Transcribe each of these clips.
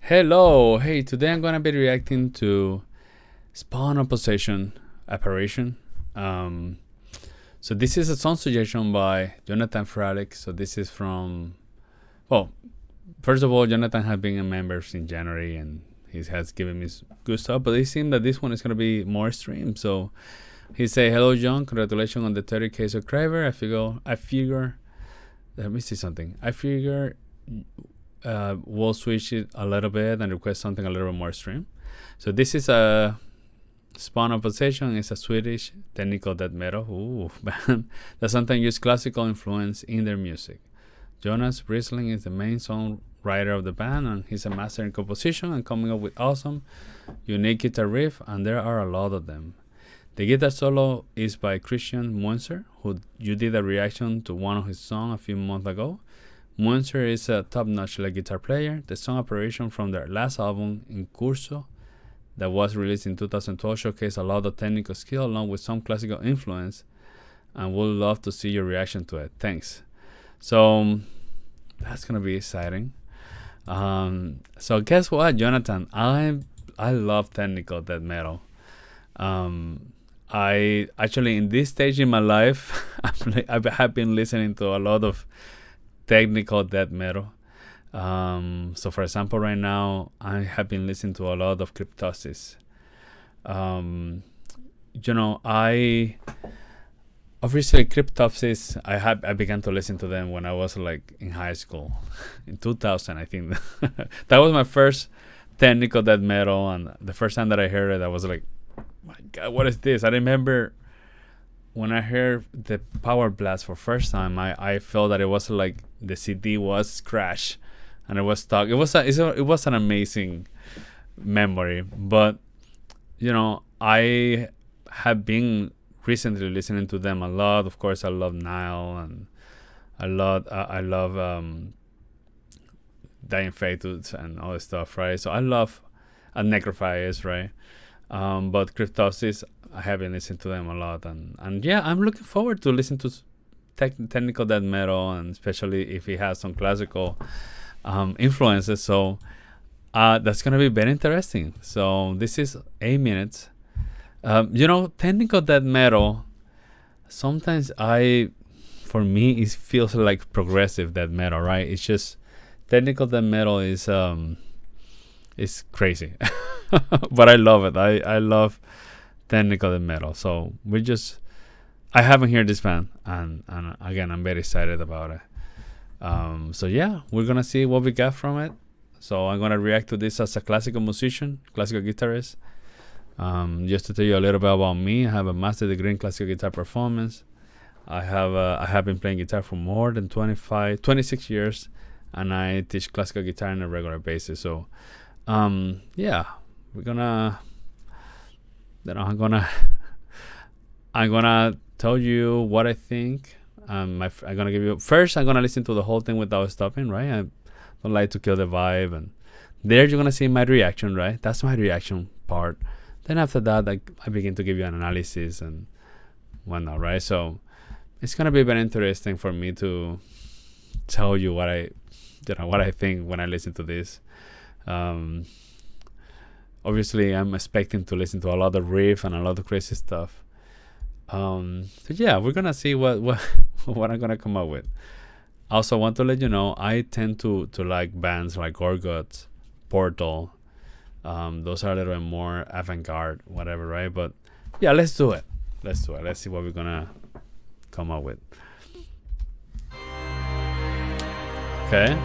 Hello, hey, today I'm gonna be reacting to Spawn of Possession, Apparition. Um, so this is a song suggestion by Jonathan Fralick. So this is from, well, first of all, Jonathan has been a member since January and he has given me good stuff, but it seems that this one is gonna be more streamed. So he say, "Hello, John, congratulations on the 30K subscriber. I figure, let me see something. I figure we'll switch it a little bit and request something a little bit more stream." So this is a Spawn of Possession. It's a Swedish technical death metal band that sometimes use classical influence in their music. Jonas Brisling is the main songwriter of the band, and he's a master in composition and coming up with awesome, unique guitar riff, and there are a lot of them. The guitar solo is by Christian Munzer, who you did a reaction to one of his songs a few months ago. Munzer is a top-notch lead guitar player. The song Apparition from their last album, In Curso, that was released in 2012, showcased a lot of technical skill along with some classical influence, and would love to see your reaction to it. Thanks. So that's gonna be exciting. So guess what, Jonathan? I love technical death metal. I actually, in this stage in my life, I have been listening to a lot of technical death metal. So for example, right now I have been listening to a lot of Cryptosis. I obviously Cryptosis, I began to listen to them when I was like in high school in 2000, I think. That was my first technical death metal, and the first time that I heard it, I was like, my God, what is this? I remember when I heard the Power Blast for first time, I felt that it was like the CD was crashed and it was stuck. It was an amazing memory. But I have been recently listening to them a lot. Of course, I love Nile, and I love Dying Fetus and all this stuff, right? So I love Necrophiles, right? But Cryptosis, I have been listening to them a lot, and yeah, I'm looking forward to listen to technical death metal, and especially if it has some classical influences. So that's gonna be very interesting. So this is 8 minutes. Technical death metal. Sometimes for me, it feels like progressive death metal, right? It's just technical death metal is crazy. But I love it. I love technical death metal. So I haven't heard this band, and again, I'm very excited about it. So yeah, we're gonna see what we got from it. So I'm gonna react to this as a classical musician, classical guitarist. Just to tell you a little bit about me, I have a master's degree in classical guitar performance. I have been playing guitar for more than 26 years, and I teach classical guitar on a regular basis. So yeah, we're gonna I'm gonna tell you what I think. I'm gonna give you first. I'm gonna listen to the whole thing without stopping, right? I don't like to kill the vibe, and there you're gonna see my reaction, right? That's my reaction part. Then after that, I begin to give you an analysis and whatnot, right? So it's gonna be very interesting for me to tell you what I think when I listen to this. Obviously, I'm expecting to listen to a lot of riff and a lot of crazy stuff. So yeah, we're gonna see what what I'm gonna come up with. Also, want to let you know, I tend to like bands like Gorguts, Portal. Those are a little bit more avant-garde, whatever, right? But yeah, let's do it. Let's see what we're gonna come up with. Okay.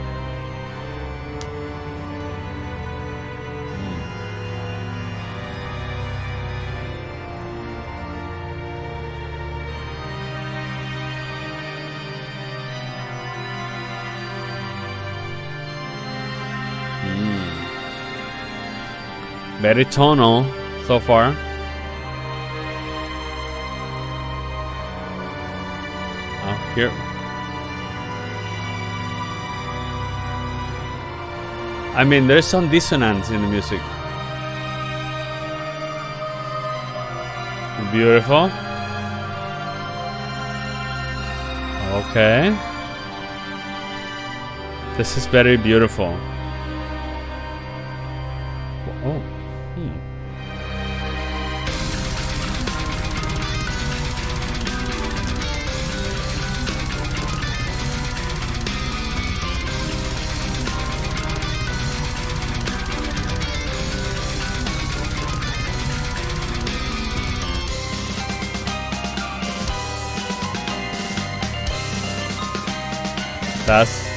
Very tonal so far. Here. I mean, there's some dissonance in the music. Beautiful. Okay. This is very beautiful. Oh. That's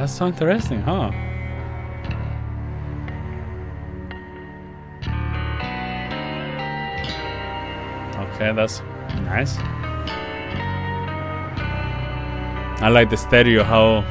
That's so interesting, huh? Okay, that's nice. I like the stereo, how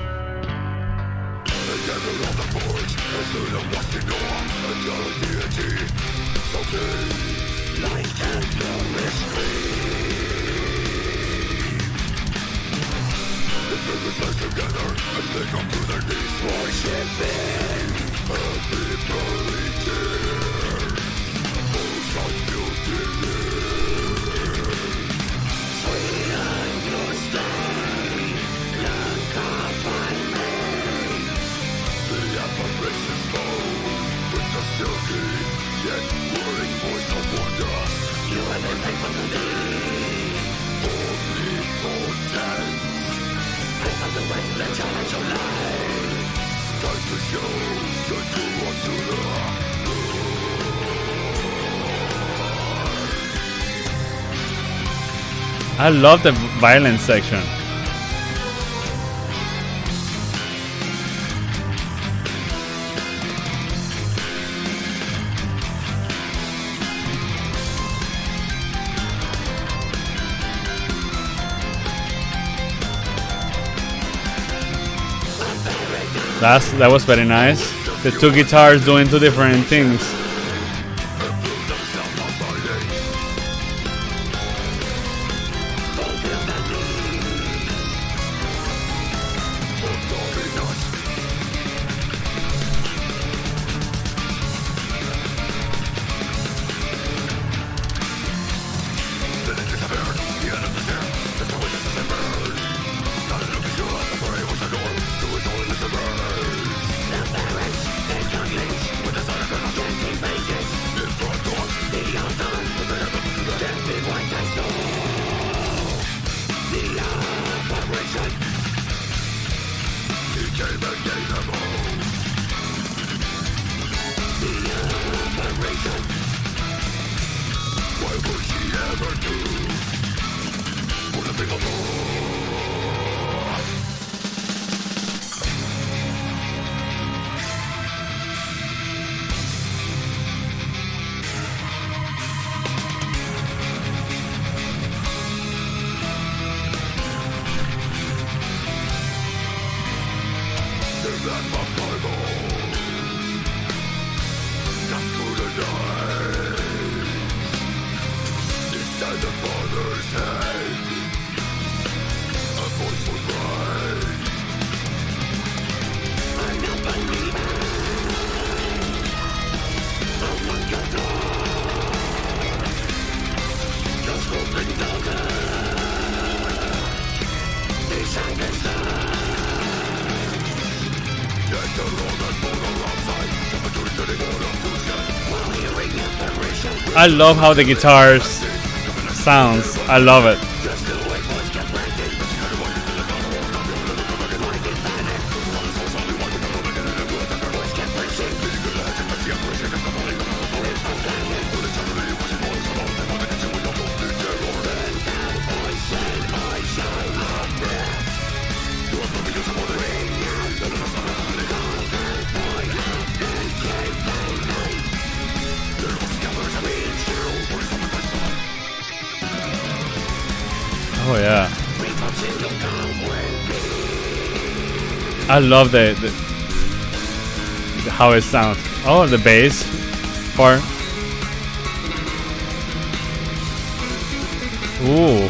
I love the violence section. That was very nice. The two guitars doing two different things. I love how the guitars sounds. I love it. Oh yeah. I love the how it sounds. Oh, the bass part. Ooh.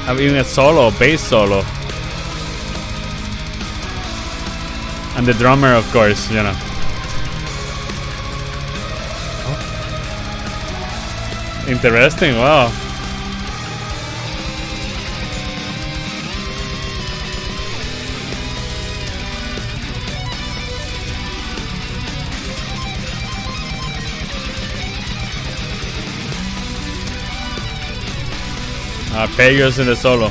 I'm even a solo, bass solo. And the drummer, of course, you know. Oh. Interesting, wow. Arpeggios in the solo.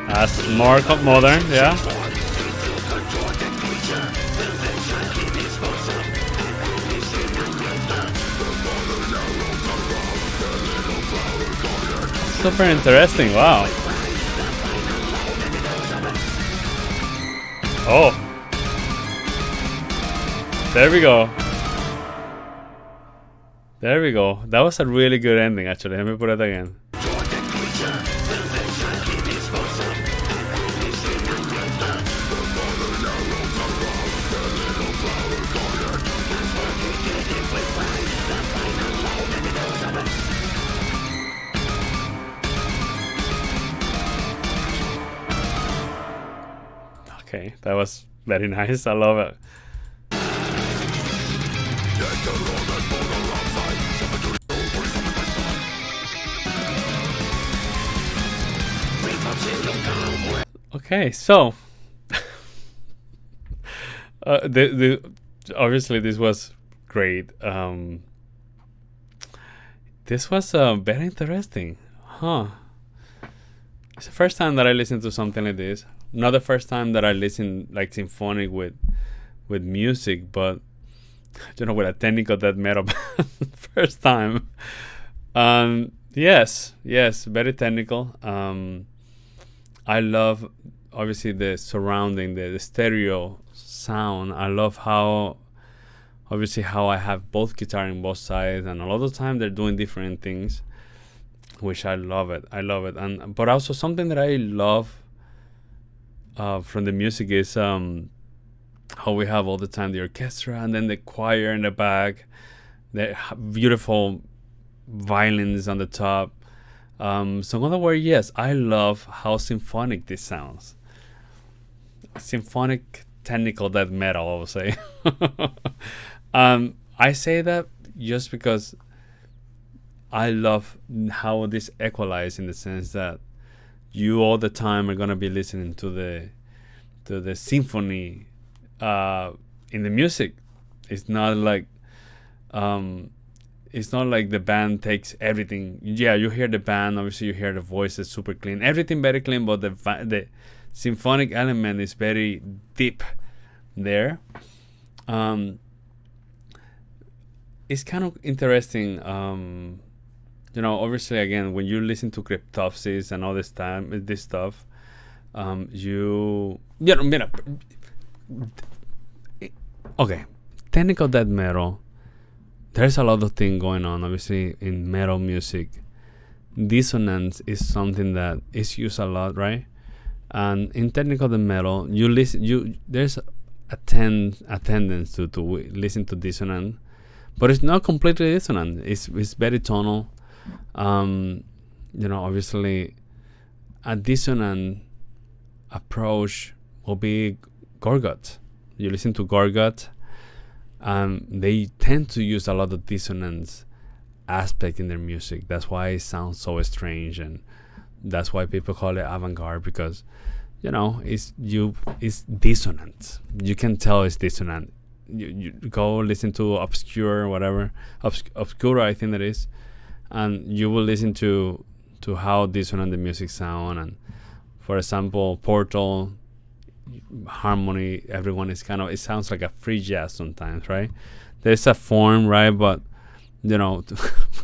That's more modern, yeah. Super interesting, wow. Oh. There we go. There we go. That was a really good ending, actually. Let me put it again. Okay, that was very nice. I love it. Okay, so obviously this was great. This was very interesting, huh? It's the first time that I listened to something like this. Not the first time that I listen like symphonic with music, but you know, with a technical death metal band. First time. Yes, very technical. I love obviously the surrounding, the stereo sound. I love how obviously how I have both guitar in both sides, and a lot of the time they're doing different things, which I love it. And but also something that I love from the music is how we have all the time the orchestra and then the choir in the back, the beautiful violins on the top. So in other words, yes, I love how symphonic this sounds. Symphonic technical death metal, I would say. I say that just because I love how this equalizes, in the sense that you all the time are gonna be listening to the symphony in the music. It's not like the band takes everything. Yeah, you hear the band, obviously you hear the voices super clean, everything very clean, but the symphonic element is very deep there. It's kind of interesting. You know, obviously, again, when you listen to Cryptopsys and all this stuff, okay, technical death metal. There's a lot of things going on, obviously, in metal music. Dissonance is something that is used a lot, right? And in technical death metal, there's a tendency to listen to dissonance, but it's not completely dissonant. It's very tonal. Obviously, a dissonant approach will be Gorgot. You listen to Gorgot, they tend to use a lot of dissonance aspect in their music. That's why it sounds so strange, and that's why people call it avant-garde, because it's dissonant. You can tell it's dissonant. You go listen to Obscure, whatever, Obscura, I think that is, and you will listen to how dissonant the music sound. And for example, Portal harmony, everyone is it sounds like a free jazz sometimes, right? There's a form, right? But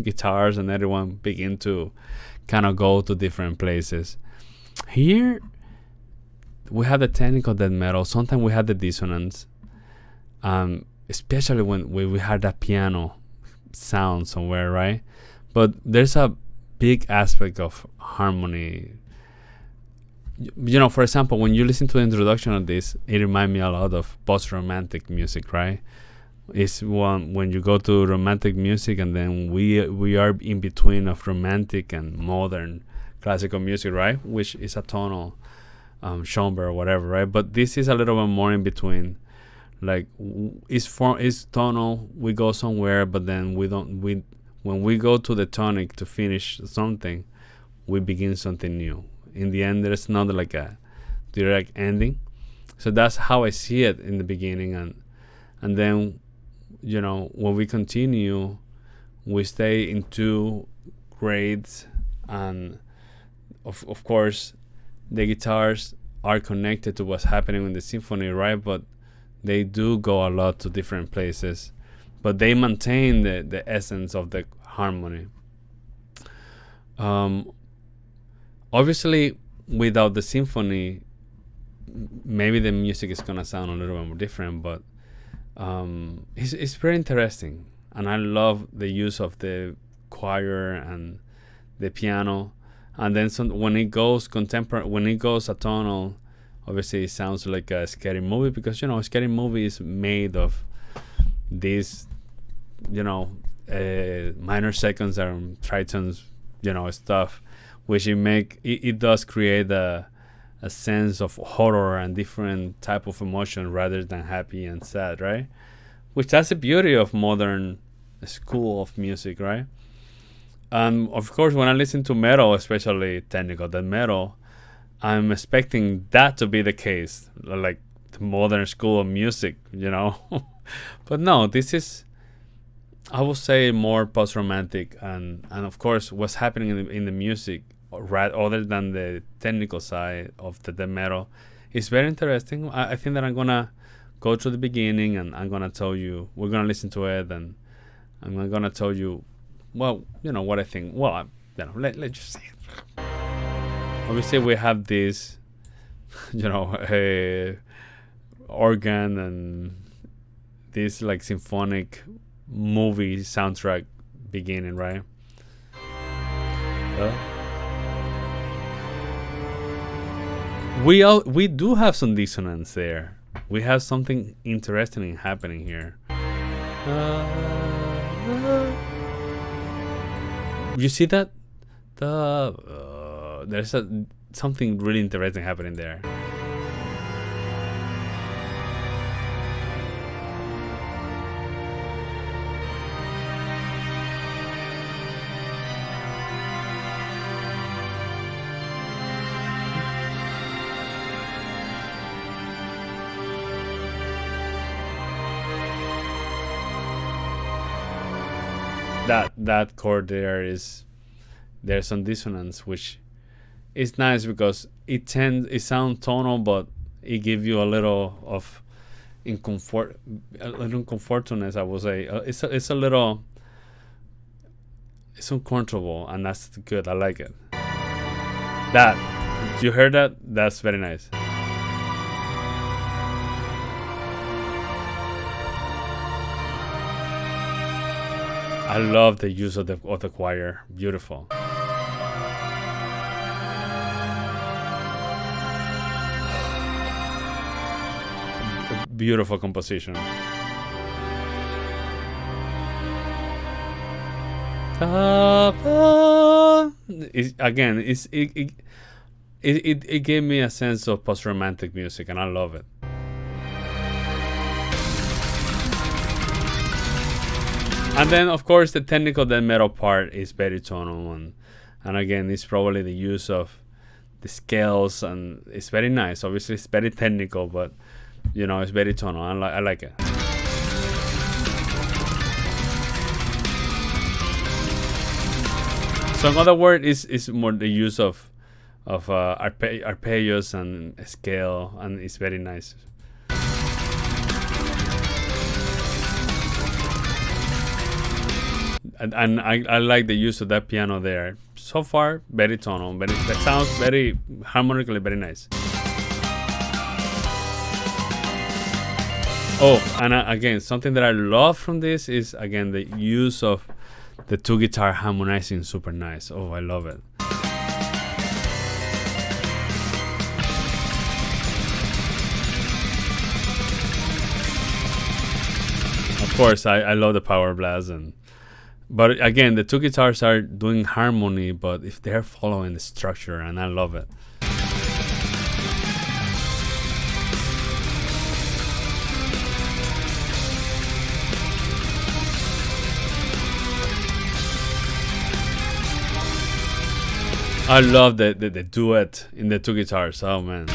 guitars and everyone begin to kind of go to different places. Here we have the technical death metal. Sometimes we have the dissonance, especially when we had that piano sound somewhere, right? But there's a big aspect of harmony. For example, when you listen to the introduction of this, it reminds me a lot of post-romantic music, right? It's when you go to romantic music, and then we are in between of romantic and modern classical music, right? Which is a tonal Schoenberg or whatever, right? But this is a little bit more in between. Like it's tonal. We go somewhere, but then when we go to the tonic to finish something, we begin something new. In the end, there's not like a direct ending. So that's how I see it in the beginning, and then when we continue, we stay in two grades, and of course the guitars are connected to what's happening in the symphony, right? But they do go a lot to different places, but they maintain the essence of the harmony. Obviously, without the symphony, maybe the music is gonna sound a little bit more different, but it's very interesting, and I love the use of the choir and the piano. And then when it goes contemporary, when it goes atonal, obviously it sounds like a scary movie, because a scary movie is made of these minor seconds and tritons, stuff, which it does create a sense of horror and different type of emotion rather than happy and sad, right? Which that's the beauty of modern school of music, right? Of course, when I listen to metal, especially technical death metal, I'm expecting that to be the case, like the modern school of music, But no, this is, I would say, more post-romantic, and of course, what's happening in the music, right, other than the technical side of the death metal, is very interesting. I think that I'm gonna go to the beginning, and I'm gonna tell you, we're gonna listen to it, and I'm gonna tell you, well, what I think. Well, let's just say it. Obviously, we have this, organ and this like symphonic movie soundtrack beginning, right? We do have some dissonance there. We have something interesting happening here. You see that? There's something really interesting happening there. That chord there's some dissonance, which is nice because it sounds tonal, but it gives you a little of uncomfortableness, I would say. It's uncomfortable, and that's good. I like it. You heard that? That's very nice. I love the use of the choir. Beautiful. Beautiful composition. Again, it gave me a sense of post-romantic music, and I love it. And then, of course, the technical death metal part is very tonal, and again, it's probably the use of the scales, and it's very nice. Obviously, it's very technical, but it's very tonal. I like it. So, in other words, is more the use of arpeggios and scale, and it's very nice. And I like the use of that piano there. So far, very tonal, that sounds very harmonically very nice. Oh, and again, something that I love from this is, again, the use of the two guitar harmonizing, super nice. Oh, I love it. Of course, I love the power blast, but again, the two guitars are doing harmony, but if they're following the structure, and I love it. I love the duet in the two guitars. Oh man.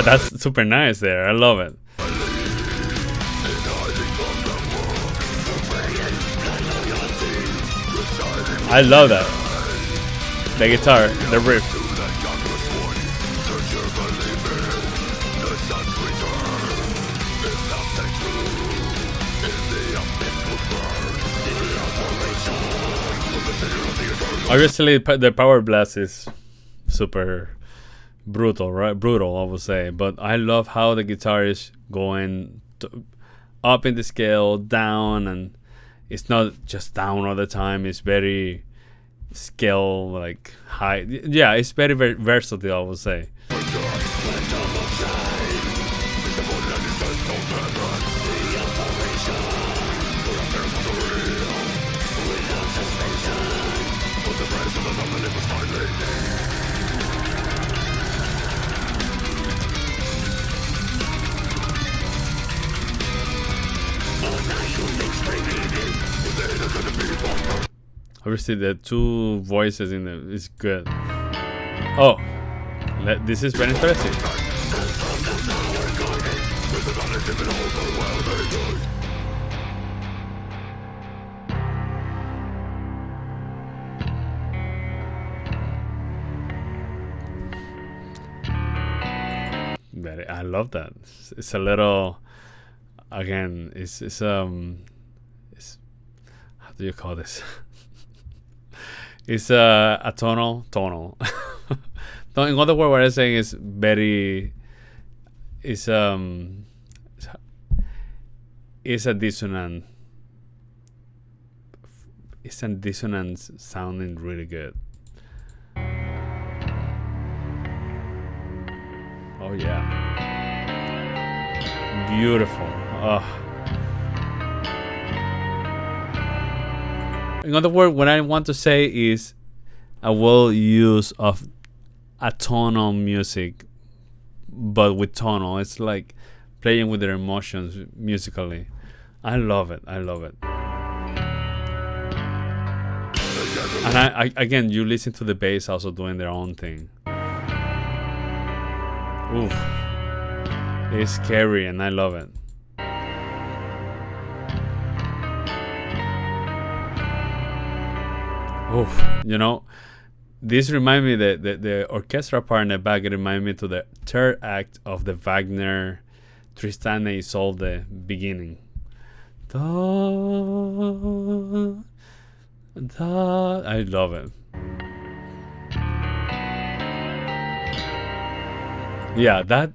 That's super nice there. I love it. I love that. The guitar, the riff. Obviously, the power blast is super brutal, right? Brutal, I would say. But I love how the guitar is going up in the scale, down, and it's not just down all the time. It's very scale, like high. Yeah, it's very, very versatile, I would say. Obviously, the two voices in the is good. Oh, this is very interesting. I love that. It's a little, again, it's how do you call this? It's a tonal. In other words, what I'm saying is it's a dissonant. It's a dissonance sounding really good. Oh yeah, beautiful. Oh. In other words, what I want to say is a well use of a tonal music, but with tonal. It's like playing with their emotions musically. I love it. And I again, you listen to the bass also doing their own thing. Oof. It's scary, and I love it. Oof, this reminds me that the orchestra part in the back remind me to the third act of the Wagner Tristan and Isolde beginning. Da, da. I love it. Yeah, that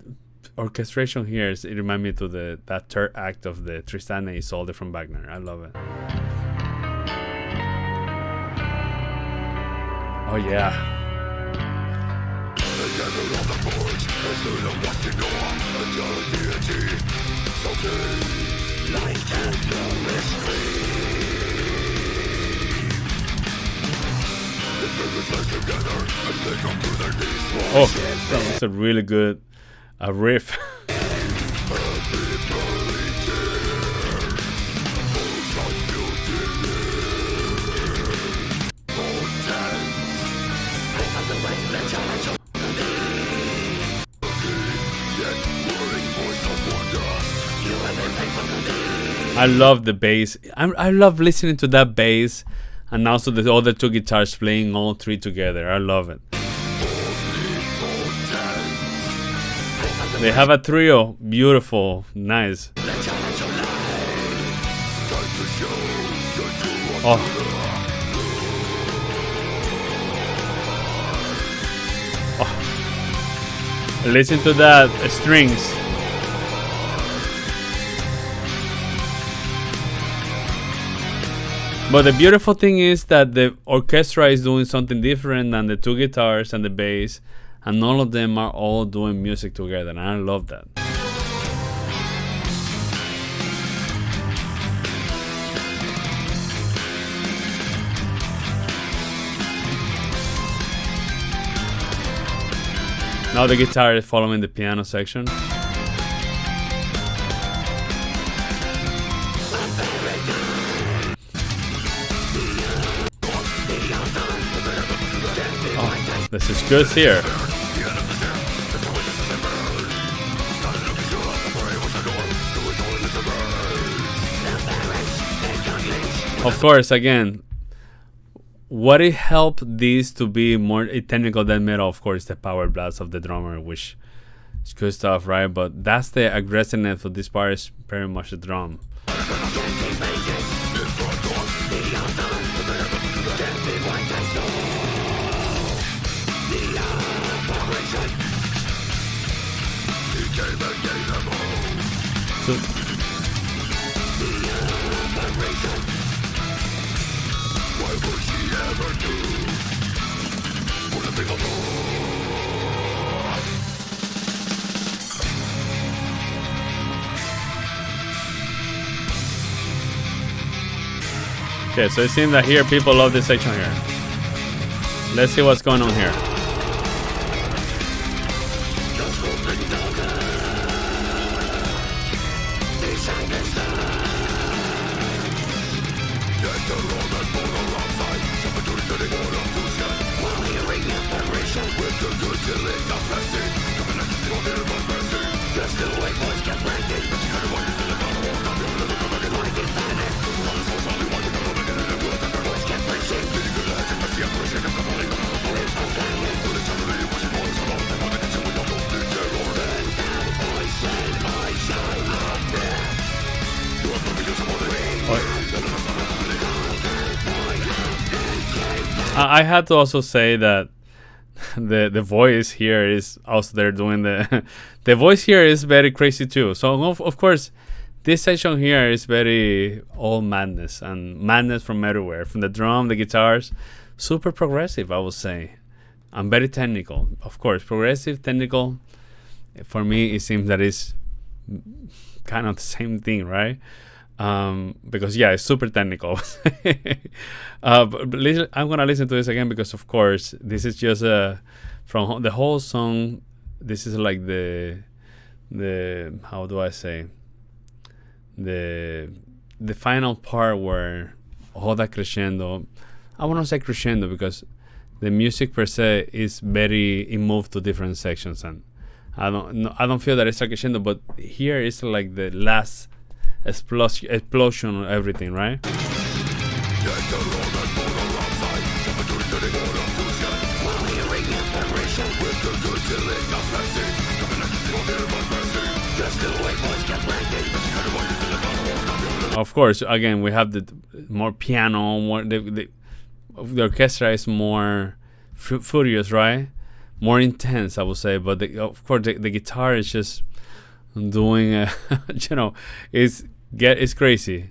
orchestration here it reminds me to that third act of the Tristan and Isolde from Wagner. I love it. Oh yeah. Oh, that's a really good riff. I love the bass. I love listening to that bass, and also the other two guitars playing all three together. I love it. They have a trio. Beautiful. Nice. Oh. Oh. Listen to that strings. But the beautiful thing is that the orchestra is doing something different than the two guitars and the bass, and all of them are all doing music together, and I love that. Now the guitar is following the piano section. Oh, this is good here. Of course, again, what it helped this to be more technical than metal, of course, the power blast of the drummer, which is good stuff, right? But that's the aggressiveness of this part, is very much the drum. So, okay, so it seems that here people love this section here. Let's see what's going on here. I had to also say that the voice here is also they're doing the the voice here is very crazy too. So of course this section here is very all madness and madness from everywhere, from the drum, the guitars, super progressive, I would say, and very technical. Of course, progressive, technical. For me, it seems that it's kind of the same thing, right? Because yeah, it's super technical. But I'm gonna listen to this again because of course this is just from the whole song. This is like the how do I say, the final part where all that crescendo. I want to say crescendo because the music per se is very, it moved to different sections, and I don't feel that it's a crescendo, but here it's like the last explosion of everything, right? Of course, again, we have the more piano, more the orchestra is more furious, right? More intense, I would say. But of course, the guitar is just doing, you know, it's crazy.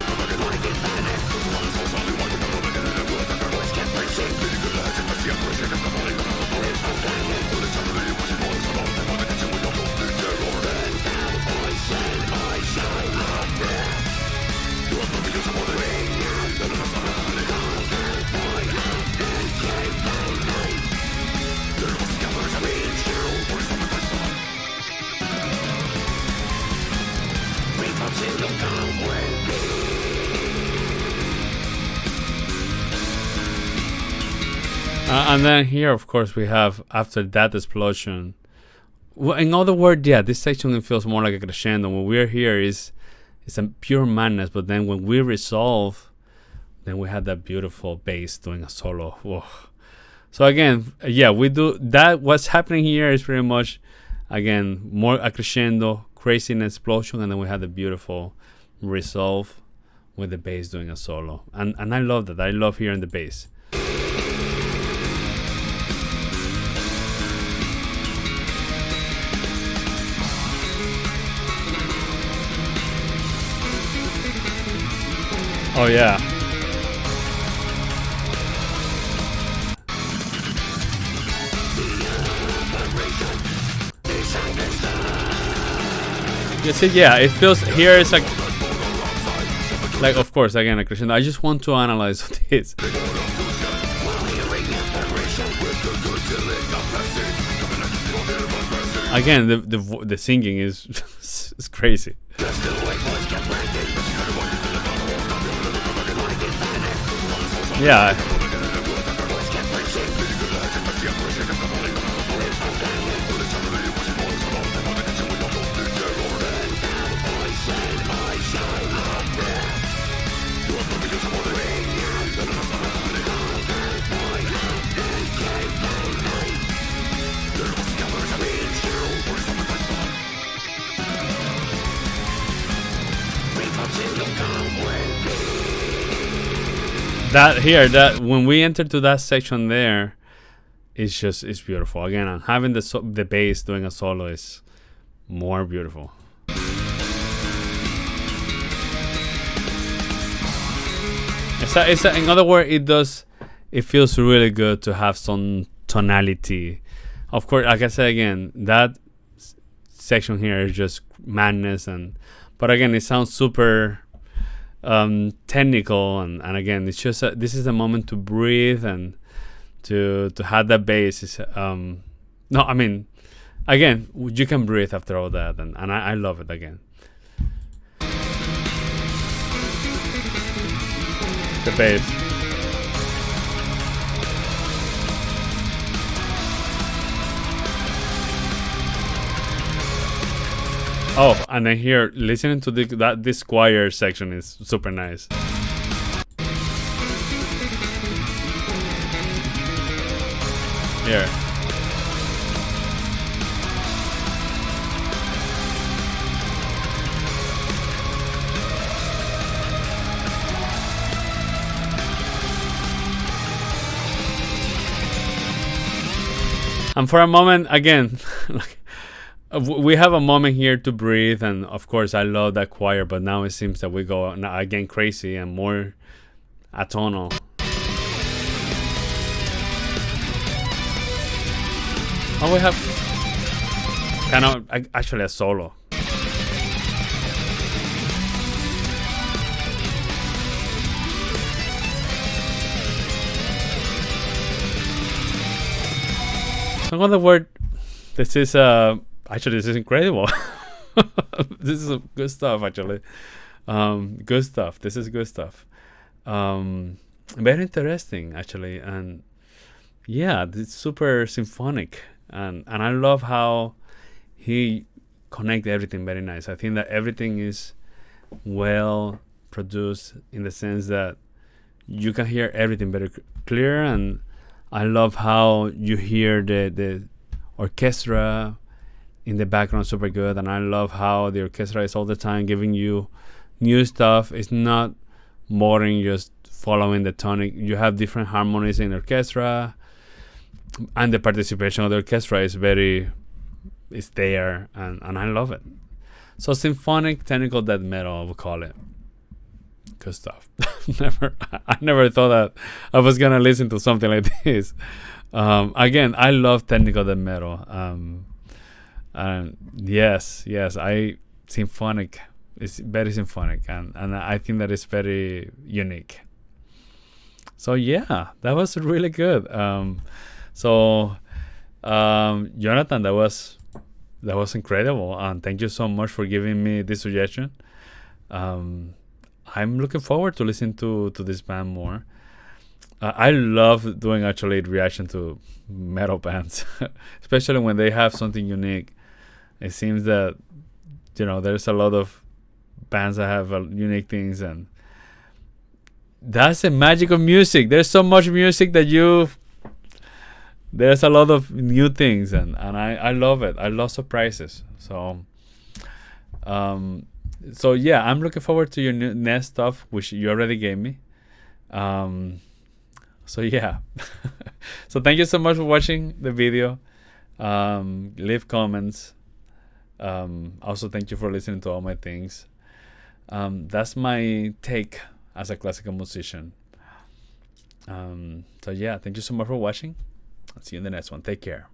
And then here, of course, we have after that explosion. Well, in other words, yeah, this section it feels more like a crescendo. When we're here, it's a pure madness. But then when we resolve, then we have that beautiful bass doing a solo. Whoa. So again, yeah, we do that. What's happening here is pretty much, again, more a crescendo, crazy explosion, and then we have the beautiful resolve with the bass doing a solo. And I love that. I love hearing the bass. Oh yeah. You see, yeah, it feels here it's like of course again a crescendo. I just want to analyze this. Again, the singing is it's crazy. Yeah. That when we enter to that section there, it's beautiful. Again, and having the bass doing a solo is more beautiful. In other words, it feels really good to have some tonality. Of course, like I said again, that section here is just madness, but again, it sounds super technical, and again, it's just this is a moment to breathe and to have that bass. Is no, I mean, again, you can breathe after all that, and I love it again. The bass. Oh, and then here, listening to this choir section is super nice. Here. And for a moment, again, we have a moment here to breathe, and of course I love that choir, but now it seems that we go again crazy and more atonal. Oh, we have kind of actually a solo. In other words, this is actually, this is incredible. This is good stuff, actually. Good stuff. This is good stuff. Very interesting, actually, and yeah, it's super symphonic, and I love how he connects everything very nice. I think that everything is well produced in the sense that you can hear everything very clear, and I love how you hear the orchestra in the background super good, and I love how the orchestra is all the time giving you new stuff. It's not boring just following the tonic. You have different harmonies in the orchestra, and the participation of the orchestra is there, and I love it. So symphonic technical death metal, I would call it. Good stuff. I never thought that I was gonna listen to something like this. Again, I love technical death metal. Yes, symphonic. It's very symphonic, and I think that it's very unique. So yeah, that was really good. Jonathan, that was incredible, and thank you so much for giving me this suggestion. I'm looking forward to listen to this band more. I love doing actually reaction to metal bands, especially when they have something unique. It seems that there's a lot of bands that have unique things, and that's the magic of music. There's so much music that there's a lot of new things, and I love it. I love surprises. So yeah, I'm looking forward to your next stuff, which you already gave me. So yeah. So thank you so much for watching the video. Leave comments. Also, thank you for listening to all my things. That's my take as a classical musician. So yeah, thank you so much for watching. I'll see you in the next one. Take care.